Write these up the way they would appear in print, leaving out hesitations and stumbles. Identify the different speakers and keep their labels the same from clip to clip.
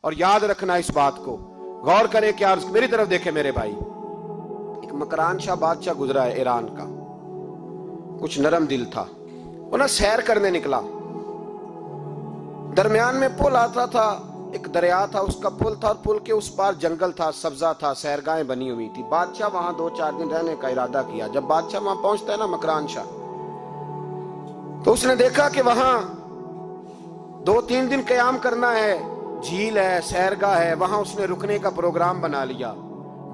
Speaker 1: اور یاد رکھنا اس بات کو، غور کریں کہ میری طرف دیکھیں میرے بھائی، ایک مکران شاہ بادشاہ گزرا ہے ایران کا، کچھ نرم دل تھا، وہ نا سیر کرنے نکلا، درمیان میں پل آتا تھا، ایک دریا تھا، اس کا پل تھا، اور پل کے اس پار جنگل تھا، سبزہ تھا، سیرگاہیں بنی ہوئی تھی۔ بادشاہ وہاں 2-4 دن رہنے کا ارادہ کیا۔ جب بادشاہ وہاں پہنچتا ہے نا مکران شاہ، تو اس نے دیکھا کہ وہاں 2-3 دن قیام کرنا ہے، جھیل ہے، سیرگاہ ہے، وہاں اس نے رکنے کا پروگرام بنا لیا۔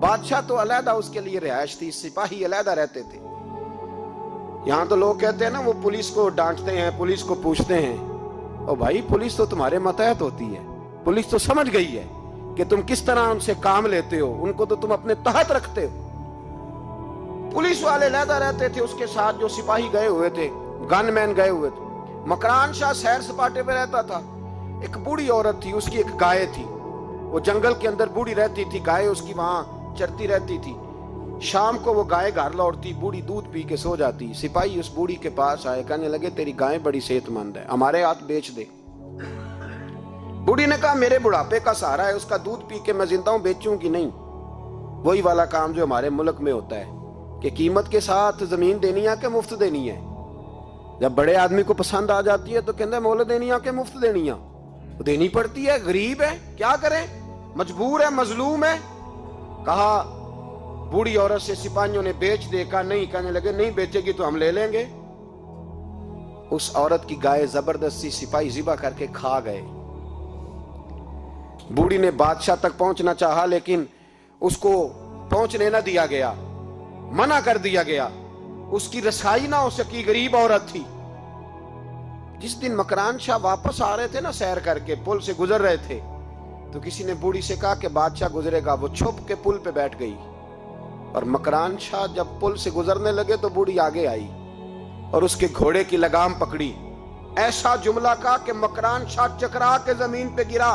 Speaker 1: بادشاہ تو علیحدہ اس کے لیے رہائش تھی، سپاہی علیحدہ رہتے تھے۔ یہاں تو لوگ کہتے ہیں نا وہ پولیس کو ڈانٹتے ہیں، پولیس کو پوچھتے ہیں، او بھائی پولیس تو تمہارے ماتحت ہوتی ہے، پولیس تو سمجھ گئی ہے کہ تم کس طرح ان سے کام لیتے ہو، ان کو تو تم اپنے تحت رکھتے ہو۔ پولیس والے علیحدہ رہتے تھے، اس کے ساتھ جو سپاہی گئے ہوئے تھے، گن مین گئے ہوئے تھے۔ مکران شاہ سیر سپاٹے پہ رہتا تھا۔ ایک بوڑھی عورت تھی، اس کی ایک گائے تھی، وہ جنگل کے اندر بوڑھی رہتی تھی، گائے اس کی وہاں چرتی رہتی تھی۔ شام کو وہ گائے گھر لوٹتی، بوڑھی دودھ پی کے سو جاتی۔ سپاہی اس بوڑھی کے پاس آئے، کہنے لگے تیری گائے بڑی صحت مند ہے، ہمارے ہاتھ بیچ دے۔ بوڑھی نے کہا میرے بڑھاپے کا سہارا ہے، اس کا دودھ پی کے میں زندہ ہوں، بیچوں گی نہیں۔ وہی والا کام جو ہمارے ملک میں ہوتا ہے کہ قیمت کے ساتھ زمین دینی ہے کہ مفت دینی ہے۔ جب بڑے آدمی کو پسند آ جاتی ہے تو کہتے ہیں مول دینی ہے کہ مفت دینی ہے، دینی پڑتی ہے، غریب ہے، کیا کریں، مجبور ہے، مظلوم ہے۔ کہا بوڑھی عورت سے سپاہیوں نے بیچ دے، کہا نہیں، کہنے لگے نہیں بیچے گی تو ہم لے لیں گے۔ اس عورت کی گائے زبردستی سپاہی ذبح کر کے کھا گئے۔ بوڑھی نے بادشاہ تک پہنچنا چاہا لیکن اس کو پہنچنے نہ دیا گیا، منع کر دیا گیا، اس کی رسائی نہ ہو سکی، غریب عورت تھی۔ جس دن مکران شاہ واپس آ رہے تھے نا، سیر کر کے پل سے گزر رہے تھے، تو کسی نے بوڑھی سے کہا کہ بادشاہ گزرے گا۔ وہ چھپ کے پل پہ بیٹھ گئی، اور مکران شاہ جب پل سے گزرنے لگے تو بوڑھی آگے آئی اور اس کے گھوڑے کی لگام پکڑی، ایسا جملہ کہا کہ مکران شاہ چکرا کے زمین پہ گرا۔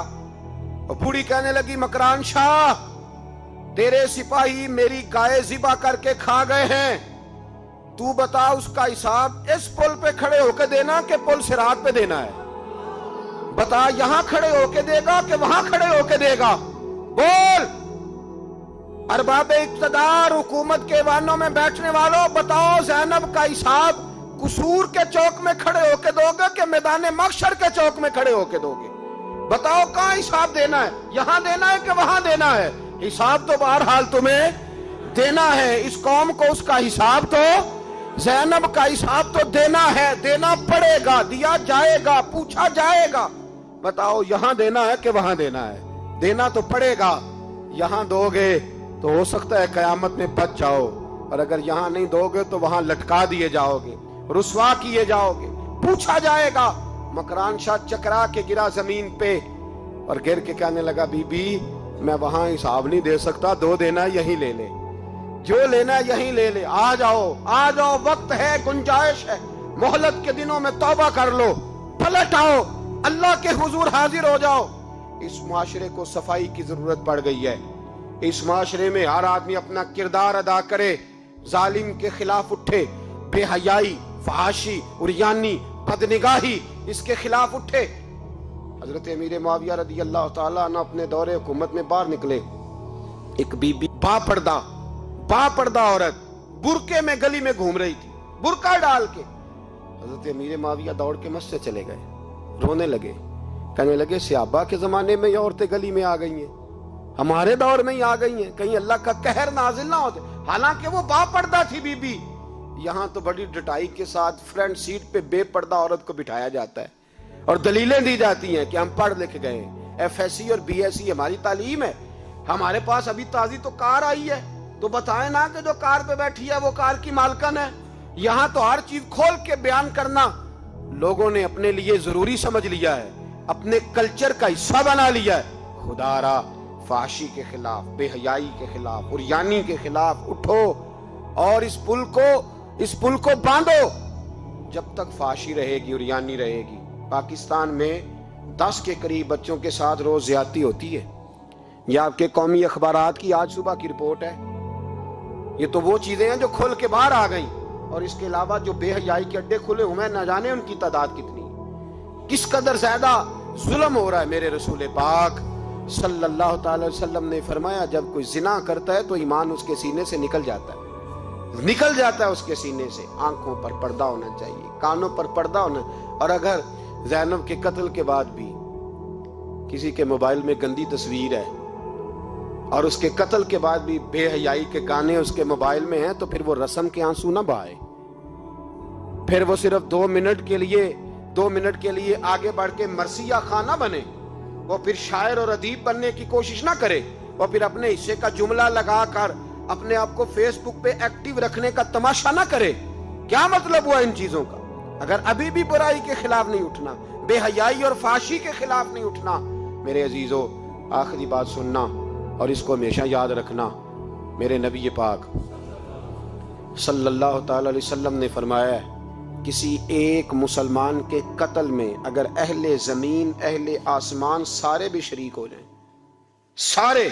Speaker 1: اور بوڑھی کہنے لگی مکران شاہ تیرے سپاہی میری گائے ذبح کر کے کھا گئے ہیں، تو بتا اس کا حساب اس پل پہ کھڑے ہو کے دینا کہ پل صراط پہ دینا ہے؟ بتا یہاں کھڑے ہو کے دے گا کہ وہاں کھڑے ہو کے دے گا؟ بول۔ ارباب اقتدار، حکومت کے ایوانوں میں بیٹھنے والوں، بتاؤ زینب کا حساب قصور کے چوک میں کھڑے ہو کے دو گے کہ میدان محشر کے چوک میں کھڑے ہو کے دو گے؟ بتاؤ کہاں حساب دینا ہے، یہاں دینا ہے کہ وہاں دینا ہے؟ حساب تو بہرحال تمہیں دینا ہے، اس قوم کو اس کا حساب تو، زینب کا حساب تو دینا ہے، دینا پڑے گا، دیا جائے گا، پوچھا جائے گا۔ بتاؤ یہاں دینا ہے کہ وہاں دینا ہے؟ دینا تو پڑے گا، یہاں دو گے تو ہو سکتا ہے قیامت میں بچ جاؤ، اور اگر یہاں نہیں دو گے تو وہاں لٹکا دیے جاؤ گے، رسوا کیے جاؤ گے، پوچھا جائے گا۔ مکران شاہ چکرا کے گرا زمین پہ اور گر کے کہنے لگا بی بی میں وہاں حساب نہیں دے سکتا، دو دینا یہیں لے لے، جو لینا یہیں لے لے، آ جاؤ آ جاؤ، وقت ہے، گنجائش ہے، مہلت کے دنوں میں توبہ کر لو، پلٹ آؤ، اللہ کے حضور حاضر ہو جاؤ۔ اس معاشرے کو صفائی کی ضرورت پڑ گئی ہے، اس معاشرے میں ہر آدمی اپنا کردار ادا کرے، ظالم کے خلاف اٹھے، بے حیائی، فحاشی، عریانی، بدنگاہی، اس کے خلاف اٹھے۔ حضرت امیر معاویہ رضی اللہ تعالیٰ عنہ اپنے دور حکومت میں باہر نکلے، ایک بی بی با پردہ عورت برقعے میں گلی میں گھوم رہی تھی، برقع ڈال کے۔ حضرت امیر معاویہ دوڑ کے مسجد چلے گئے، رونے لگے، کہنے لگے صحابہ کے زمانے میں یہ عورتیں گلی میں آ گئی ہیں، ہمارے دور میں ہی آ گئی ہیں، کہیں اللہ کا قہر نازل نہ ہوتے۔ حالانکہ وہ با پردہ تھی بی بی۔ یہاں تو بڑی ڈٹائی کے ساتھ فرنٹ سیٹ پہ بے پردہ عورت کو بٹھایا جاتا ہے اور دلیلیں دی جاتی ہیں کہ ہم پڑھ لکھ گئے ہیں، ایف ایس سی اور بی ایس سی ہماری تعلیم ہے، ہمارے پاس ابھی تازی تو کار آئی ہے، تو بتائیں نا کہ جو کار پہ بیٹھی ہے وہ کار کی مالکن ہے۔ یہاں تو ہر چیز کھول کے بیان کرنا لوگوں نے اپنے لیے ضروری سمجھ لیا ہے، اپنے کلچر کا حصہ بنا لیا ہے۔ خدا را فحاشی کے خلاف، بے حیائی کے خلاف، عریانی کے خلاف اٹھو اور اس پل کو باندھو۔ جب تک فحاشی رہے گی، عریانی رہے گی، پاکستان میں 10 کے قریب بچوں کے ساتھ روز زیادتی ہوتی ہے۔ یہ آپ کے قومی اخبارات کی آج صبح کی رپورٹ ہے۔ یہ تو وہ چیزیں ہیں جو کھل کے باہر آ گئیں، اور اس کے علاوہ جو بے حیائی کے اڈے کھلے ہوئے ہیں، نہ جانے ان کی تعداد کتنی، کس قدر زیادہ ظلم ہو رہا ہے۔ میرے رسول پاک صلی اللہ تعالی وسلم نے فرمایا جب کوئی زنا کرتا ہے تو ایمان اس کے سینے سے نکل جاتا ہے اس کے سینے سے. آنکھوں پر پردہ ہونا چاہیے, کانوں پر پردہ ہونا. اور اگر زینب کے قتل کے بعد بھی کسی کے موبائل میں گندی تصویر ہے اور اس کے قتل کے بعد بھی بے حیائی کے گانے اس کے موبائل میں ہیں, تو پھر وہ رسم کے آنسو نہ بہائے, پھر وہ صرف 2 منٹ کے لیے آگے بڑھ کے مرثیہ خانہ بنے, وہ پھر شاعر اور ادیب بننے کی کوشش نہ کرے, وہ پھر اپنے حصے کا جملہ لگا کر اپنے آپ کو فیس بک پہ ایکٹیو رکھنے کا تماشا نہ کرے. کیا مطلب ہوا ان چیزوں کا؟ اگر ابھی بھی برائی کے خلاف نہیں اٹھنا, بے حیائی اور فحاشی کے خلاف نہیں اٹھنا, میرے عزیزو آخری بات سننا اور اس کو ہمیشہ یاد رکھنا. میرے نبی پاک صلی اللہ تعالی علیہ وسلم نے فرمایا ہے کسی ایک مسلمان کے قتل میں اگر اہل زمین اہل آسمان سارے بھی شریک ہو جائیں, سارے,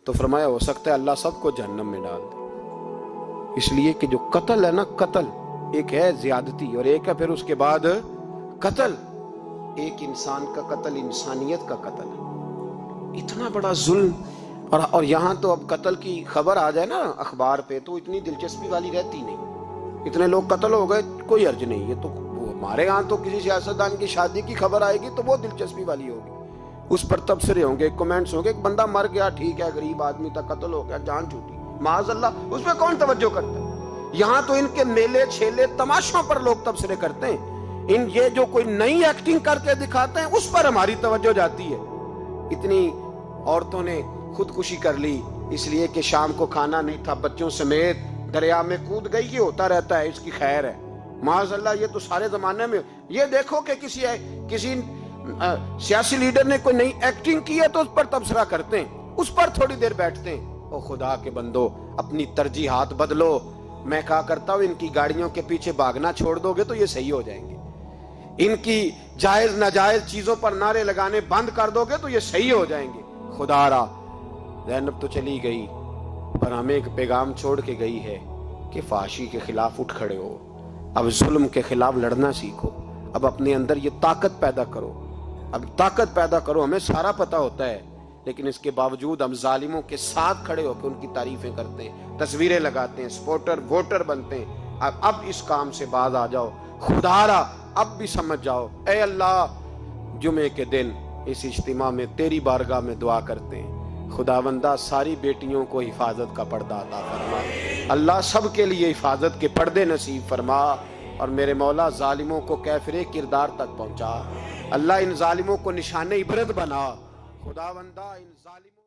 Speaker 1: تو فرمایا ہو سکتا ہے اللہ سب کو جہنم میں ڈال دے. اس لیے کہ جو قتل ہے نا, قتل ایک ہے زیادتی اور ایک ہے پھر اس کے بعد قتل. ایک انسان کا قتل انسانیت کا قتل ہے, اتنا بڑا ظلم. اور یہاں تو اب قتل کی خبر آ جائے نا اخبار پہ تو اتنی دلچسپی والی رہتی نہیں. اتنے لوگ قتل ہو گئے, کوئی حرج نہیں. یہ تو ہمارے ہاں تو کسی سیاستدان کی شادی کی خبر آئے گی تو وہ دلچسپی والی ہوگی, اس پر تبصرے ہوں گے, کمنٹس ہوں گے, ایک بندہ مر گیا ٹھیک ہے, غریب آدمی تھا, قتل ہو گیا, جان چھوٹی, معاذ اللہ, اس پہ کون توجہ کرتا ہے؟ یہاں تو ان کے میلے چھیلے تماشوں پر لوگ تبصرے کرتے ہیں. یہ جو کوئی نئی ایکٹنگ کر کے دکھاتے ہیں اس پر ہماری توجہ جاتی ہے. اتنی عورتوں نے خودکشی کر لی اس لیے کہ شام کو کھانا نہیں تھا, بچوں سمیت دریا میں کود گئی. یہ ہوتا رہتا ہے, اس کی خیر ہے. معاذ اللہ, یہ تو سارے زمانے میں. یہ دیکھو کہ کسی سیاسی لیڈر نے کوئی نئی ایکٹنگ کی ہے تو اس پر تبصرہ کرتے ہیں, اس پر تھوڑی دیر بیٹھتے ہیں. او خدا کے بندو, اپنی ترجیحات بدلو. میں کہا کرتا ہوں ان کی گاڑیوں کے پیچھے بھاگنا چھوڑ دو گے تو یہ صحیح ہو جائیں گے. ان کی جائز ناجائز چیزوں پر نعرے لگانے بند کر دو گے تو یہ صحیح ہو جائیں گے. خدا را, زینب تو چلی گئی پر ہمیں ایک پیغام چھوڑ کے گئی ہے کہ فحاشی کے خلاف اٹھ کھڑے ہو, اب ظلم کے خلاف لڑنا سیکھو, اب اپنے اندر یہ طاقت پیدا کرو, اب طاقت پیدا کرو. ہمیں سارا پتہ ہوتا ہے لیکن اس کے باوجود ہم ظالموں کے ساتھ کھڑے ہو کے ان کی تعریفیں کرتے ہیں, تصویریں لگاتے ہیں, سپورٹر ووٹر بنتے ہیں. اب اس کام سے باز آ جاؤ. خدا را اب بھی سمجھ جاؤ. اے اللہ, جمعے کے دن اس اجتماع میں تیری بارگاہ میں دعا کرتے ہیں, خداوندہ ساری بیٹیوں کو حفاظت کا پردہ عطا فرما. اللہ سب کے لیے حفاظت کے پردے نصیب فرما. اور میرے مولا ظالموں کو کیفر کردار تک پہنچا. اللہ ان ظالموں کو نشان عبرت بنا. خداوندہ ان ظالموں